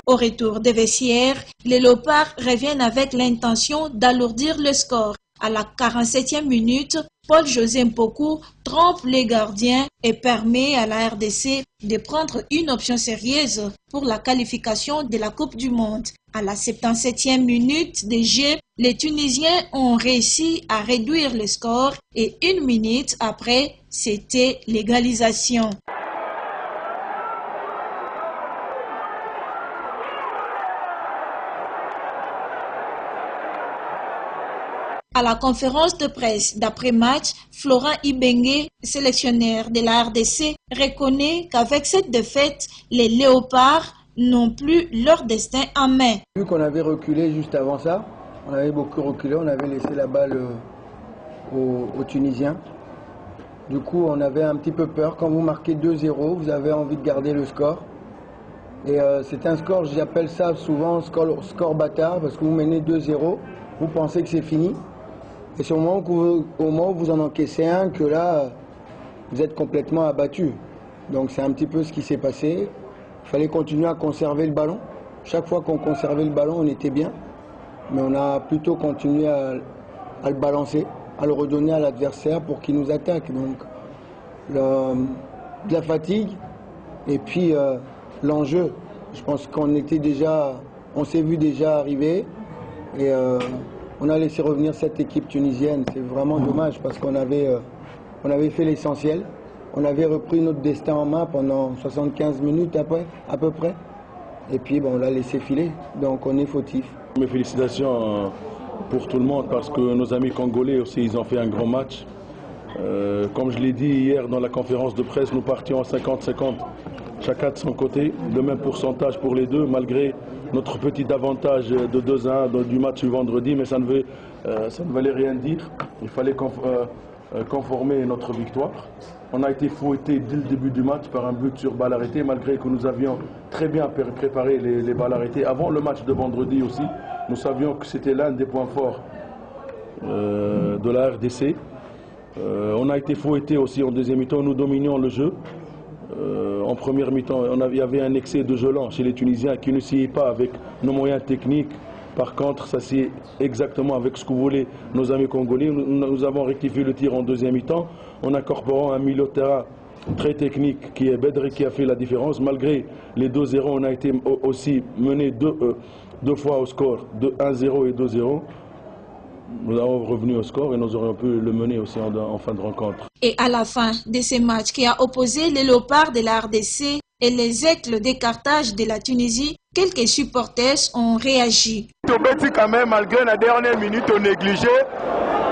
Au retour des vestiaires, les léopards reviennent avec l'intention d'alourdir le score. À la 47e minute, Paul-José Mpoku trompe les gardiens et permet à la RDC de prendre une option sérieuse pour la qualification de la Coupe du Monde. À la 77e minute de jeu, les Tunisiens ont réussi à réduire le score et 1 minute après, c'était l'égalisation. À la conférence de presse d'après-match, Florent Ibenge, sélectionneur de la RDC, reconnaît qu'avec cette défaite, les léopards n'ont plus leur destin en main. Vu qu'on avait reculé juste avant ça, on avait beaucoup reculé, on avait laissé la balle aux Tunisiens. Du coup, on avait un petit peu peur. Quand vous marquez 2-0, vous avez envie de garder le score. Et c'est un score, j'appelle ça souvent score bâtard, parce que vous menez 2-0, vous pensez que c'est fini. Et c'est au moment où vous en encaissez un que là, vous êtes complètement abattu. Donc c'est un petit peu ce qui s'est passé. Il fallait continuer à conserver le ballon. Chaque fois qu'on conservait le ballon, on était bien. mais on a plutôt continué à le balancer, à le redonner à l'adversaire pour qu'il nous attaque. Donc de la fatigue et puis l'enjeu. Je pense qu'on était déjà, on s'est vu déjà arriver et on a laissé revenir cette équipe tunisienne. C'est vraiment dommage parce qu'on avait fait l'essentiel. On avait repris notre destin en main pendant 75 minutes après, à peu près. Et puis on l'a laissé filer. Donc on est fautif. Mes félicitations pour tout le monde parce que nos amis congolais aussi, ils ont fait un grand match. Comme je l'ai dit hier dans la conférence de presse, nous partions à 50-50, chacun de son côté, le même pourcentage pour les deux, malgré notre petit avantage de 2-1 du match du vendredi, mais ça ne valait rien dire. Il fallait conformer notre victoire. On a été fouetté dès le début du match par un but sur balle arrêtée, malgré que nous avions très bien préparé les balles arrêtées. Avant le match de vendredi aussi, nous savions que c'était l'un des points forts de la RDC. On a été fouetté aussi en deuxième mi-temps, nous dominions le jeu. En première mi-temps, il y avait un excès de jeu lent chez les Tunisiens qui ne sciaient pas avec nos moyens techniques. Par contre, ça c'est exactement avec ce que voulaient nos amis congolais. Nous avons rectifié le tir en deuxième mi-temps en incorporant un milieu de terrain très technique qui est Bedri qui a fait la différence. Malgré les 2-0, on a été aussi mené deux fois au score de 1-0 et 2-0. Nous avons revenu au score et nous aurions pu le mener aussi en fin de rencontre. Et à la fin de ce match qui a opposé les Léopards de la RDC et les Aigles des Carthage de la Tunisie, quelques supporters ont réagi. Tobeti quand même, malgré la dernière minute, on négligé.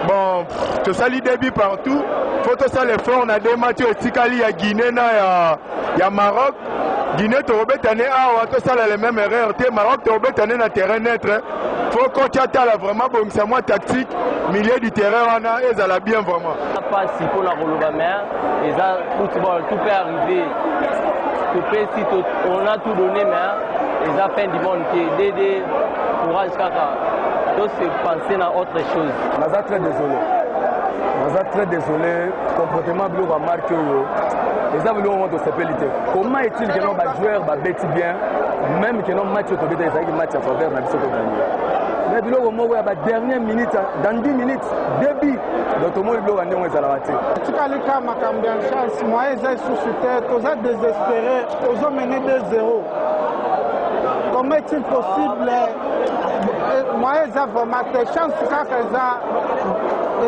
Bon, tout ça, les débuts partout. Faut tout ça, les frères, on a des matchs au Tikali, il y a Guinée, il y a Maroc. Guinée, Tobetane, tout ça, les mêmes erreurs. Maroc, Tobetane, dans le terrain net. Faut qu'on tient vraiment, bon, c'est moi tactique, milieu du terrain, et ça l'a bien vraiment. Pas si pour la Rolobamère, et ça, football, tout peut arriver. On a tout donné, mais ils ont fait du monde qui est dédé, courage, caca. Donc c'est penser à autre chose. On est très désolé. On est très désolé. Le comportement de l'eau marqué. Les amis ont de s'épélité. Comment est-il que nos joueurs bêtent bien, même que nos matchs sont des matchs à faveur de la gagner. Mais le moment où il y a dernière minute, dans 10 minutes, début, donc tout le monde est en train de rater. Tu as les cas, ma chance, moi, ils sont sous-terre, ils sont désespérés, ils ont mené 2-0. Comment est-il possible? Moi, ils ont vraiment des chances,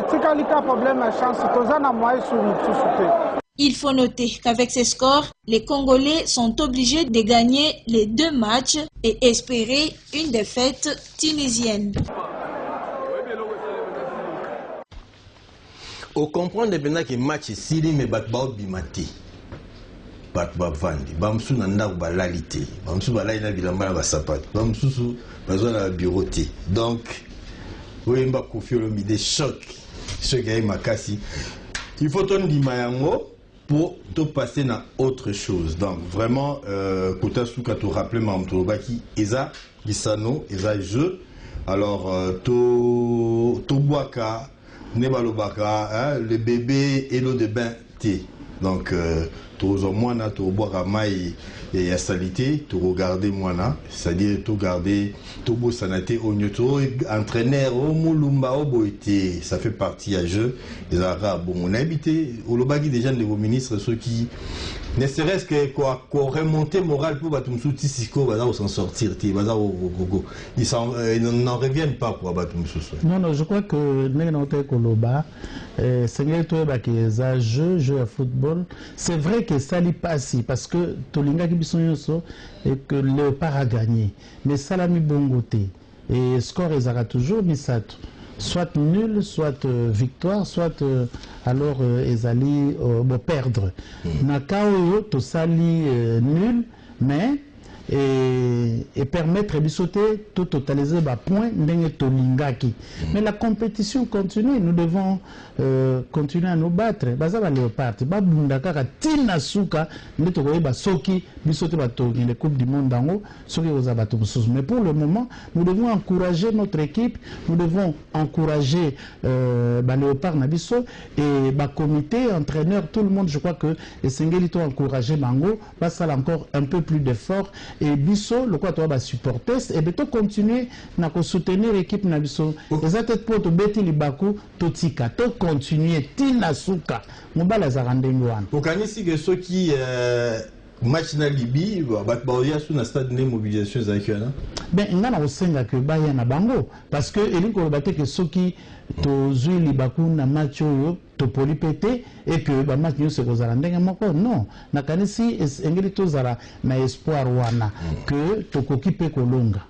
tu as les cas, problème, chance, ils ont moi, sous-terre. Il faut noter qu'avec ces scores, les Congolais sont obligés de gagner les 2 matchs et espérer une défaite tunisienne. On comprend maintenant que le match est sili, mais Batbao Bimati. Batbao Vandi. Bamsou Nanda Balalite. Bamsou Balalina Bilamba Basapat. Bamsou Bazoa la bureauté. Donc, oui, Mba Kofi Olomide des chocs. Choc à Makasi. Il faut ton Dimayango pour te passer à autre chose. Donc, vraiment, Kota Souka te rappeler Mamto Baki, Eza, Gisano, Eza jeu. Alors, Toboaka, Nebalobaka, le bébé et l'eau de bain, thé. Donc, au moins, tu boire maï et à salité, tu regarder moi, c'est-à-dire tu regarder tu beau sanaté au nyoto, entraîneur au moulumba au boité, ça fait partie à jeu. Les Arabes, bon, on a habité au Lobagi déjà de vos ministres, ceux qui ne serait-ce que quoi remonter moral pour Batumsou Tissiko, va s'en sortir, ils n'en reviennent pas pour Batumsou. Non, je crois que Nénoté Koloba, Seigneur Toueba qui est à jeu à football, c'est vrai que ça n'est pas si, parce que Tolinga Kibisonyoso et que le Léopard a gagné. Mais Salami Bongote, et score Ezara toujours, mais ça. Soit nul, soit victoire, soit alors Ezali perdre. Nakao to sali nul, mais et permettre de sauter tout totaliser bas point n'engé. Mais la compétition continue, nous devons continuer à nous battre. Baza ba Léopard, ba bundaka tina suka ndeto ko ba soki bisote ba to les coupes du monde dango soki oza ba to. Mais pour le moment, nous devons encourager notre équipe, nous devons encourager ba Léopard na biso et ba comité, entraîneur, tout le monde. Je crois que Esengeli to encourager Mango, va ça encore un peu plus d'efforts. Et Bisso, le quoi bato ba supporters et beto continuer na ko soutenir l'équipe na biso ezate po to beti libaku to tika to continuer tina suka mobala za randengo wana okanisi que ceux qui match na Libye ba oya sous na stade de mobilisation za kiana ben ngana osenga que baya na bango parce que elingo bate que ceux qui to zui libaku na match oyo to polipete et que ba match nyose ko zala ndenge moko non na kanisi engeli to zala na espoir wana que to kokipe kolonga.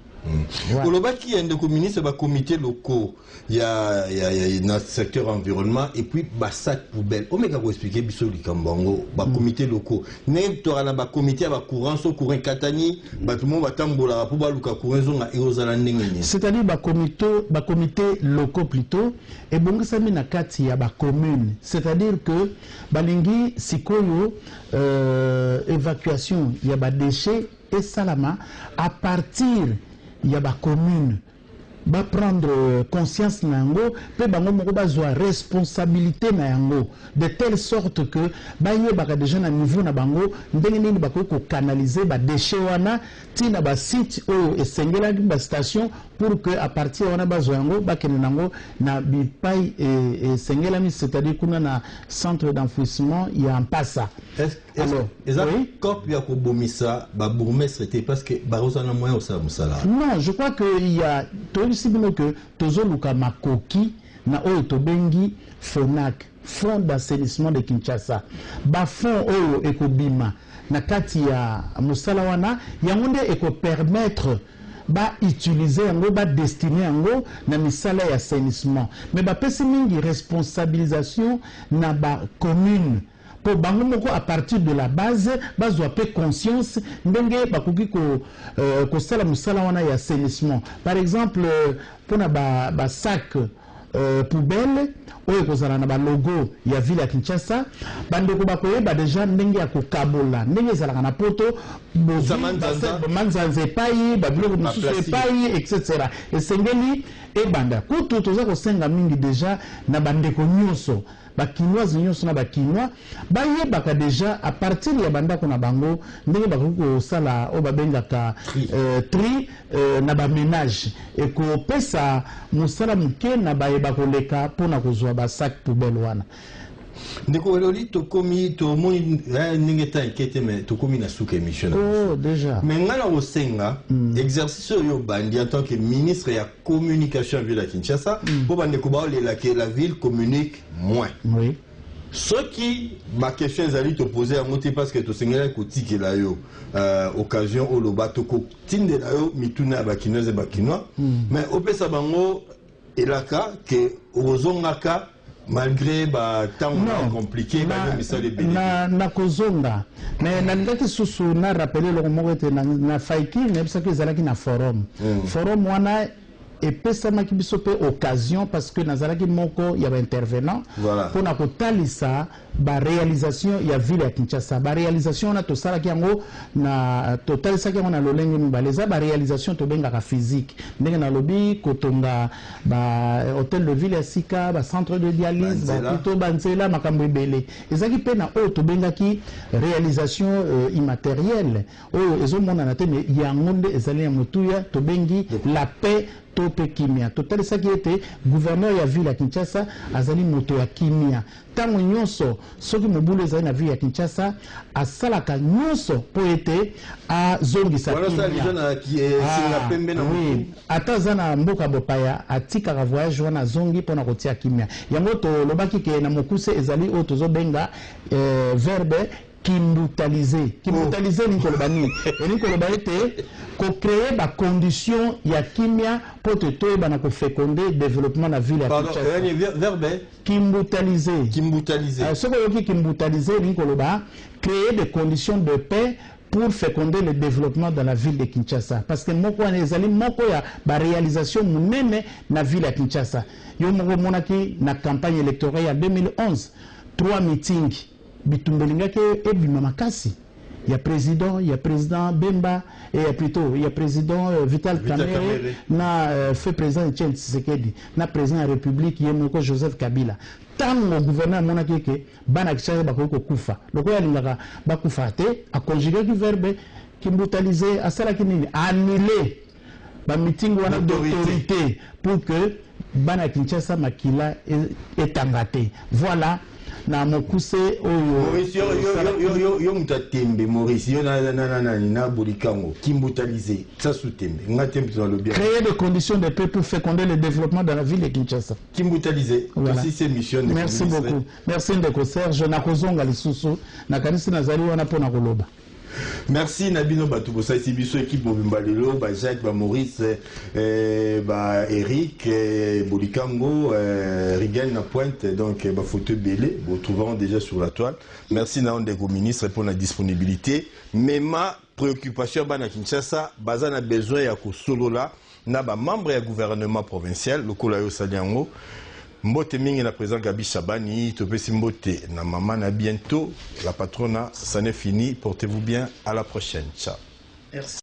Olobaki y a des ministres ba comités locaux il y a dans le secteur environnement et puis ba sac poubelle omega ko expliquer biso likambango ba comités locaux ne to na ba comité ba courant so courant katani ba tout le monde ba tambola pour ba luka courant zo na ezala ndenge ni c'est-à-dire ba comité locaux plutôt et bongisa mina kati ya ba commune c'est-à-dire que balingi sikoyo évacuation ya ba déchets et salama à partir il y a ba commune ba prendre conscience nango pe bango moko bazwa responsabilité na yango de telle sorte que ba yeba déjà na niveau na bango ndenge nini bako ko canaliser ba déchets wana tina ba site o esengela ba station pour que à partir wana bazwa yango ba kene nango na bipai et sengela mi c'est-à-dire kuna na centre d'enfouissement il y a un passa. Alors oui cop ya ko bomisa ba bourgmestre était parce que ba rozana moyen au sala. Non, je crois que il y a que tozoluka makoki na oyo tobengi FONAC, Fonds d'assainissement de Kinshasa. Ba fond oyo ekobima na kati ya musala wana yango nde eko permettre ba utiliser yango ba destiner yango na misala ya assainissement. Mais ba pesi mingi responsabilisation na ba commune. Pour bango moko à partir de la base bazwa pe conscience ndenge bakoki ko sala musala wana ya assainissement par exemple pour na ba sac poubelle oyo kozala na ba logo ya ville ya Kinshasa bandeko bakoyeba déjà ndenge ya kokabola ndenge ezalaka na poto manzanza epai babiloko mosusu epai etc esengeli ebanda kutu toza kosenga mingi déjà na bandeko nyonso bakinoise nyonso na bakinois bayebaka déjà à partir ya bandako na bango ndenge bakoki kosala oyo babengaka tri na baménage ekopesa mosala moke na bayeba koleka mpona kozwa basac poubelle wana ndeko eloli tokomi tomoni ndenge ta enquête mais tokomi na suka émission oh déjà mais ngana osenga exercice oyo bandi en tant que ministre ya communication en ville à Kinshasa pour bandeko baolela que la ville communique moins oui ce qui ma question ezali te poser à monter parce que to sengela ko tikela yo occasion o loba to ko tindela yo mituna bakinoise bakinois mais opesa bango elaka que ozongaka malgré ba temps compliqué ba misali béni na kozonga mais na ndaki susu na rappeler le moko te na faiki ne bisa que zalaki na forum forum wana et pesamaki biso pe occasion parce que nazalaki moko ya ba intervenant pour na kotalisa ba réalisation ya ville ya Kinshasa ba réalisation na to salaki yango na totalisaki yango na lolenge mibale za ba réalisation to bengaka physique ndenge na lobi kotonga ba hôtel de ville ya sika ba centre de dialyse ba plutôt banzela makambo ebele ezaki pe na o to bengaki réalisation immatérielle o ezomona na te mais yango nde ezali ya motuya to bengi la paix tope kimia total ça qui était gouverneur ya ville ya Kinshasa azali moto ya kimia tango nyonso soki mobulu ezali na ville ya Kinshasa asalaka nyonso po ete azongisa kimia ata aza na mboka bopaya atikaka voyage wana azongi mpona kotia kimia yango tolobaki ke na mokuse ezali oyo tozobenga verbe kimbutaliser ni kolobani ni kolobate ko créer ba condition ya kimia pour te toyeba na ko féconder développement na ville ya Kinshasa verbe kimbutaliser ce que kimbutaliser ni koloba créer des conditions de paix pour féconder le développement dans la ville de Kinshasa parce que moko ezali moko ya ba réalisation munene na ville ya Kinshasa yo moko monaki na campagne électorale ya 2011 3 meetings bitumbelingaki ebima makasi il y a président Bemba et plutôt il y a président Vital Kamerhe na fait président Etienne Tshisekedi na président de la République yemoko Joseph Kabila tango gouverneur monaki ke bana Kinshasa bakoko kufa loko ya lingaka bakufa te a conjuguer ki verbe Kimbutalisé, à ça qui annulé ba meeting wana d'autorité pour que bana Kinshasa makila est engaté. Voilà. Na mokuse oyo Maurice yo mutatembe Maurice yo na bolikango kimbutalisé ça soutembe ngatembe dans le bien créer des conditions de paix pour féconder le développement dans la ville de Kinshasa kimbutalisé aussi c'est mission de merci beaucoup merci ndeko Serge na kozonga lisusu na kanisi nazali wana pona koloba. Merci Nabino Batoubo, ça ici biso équipe Mobimba Lelo, Jacques, Maurice, Eric, Bolikango, Rigen na pointe, donc photo belé, vous trouverez déjà sur la toile. Merci Naondego ministre pour la disponibilité. Mais ma préoccupation bana Kinshasa, bazan a besoin ya ko solo là, na ba membre du gouvernement provincial, le Kolayo Saliango. Mbote mingi na président Gabi Chabani, Topesi Mbote na maman na bientôt. La patrona, ça n'est fini. Portez-vous bien. À la prochaine. Ciao. Merci.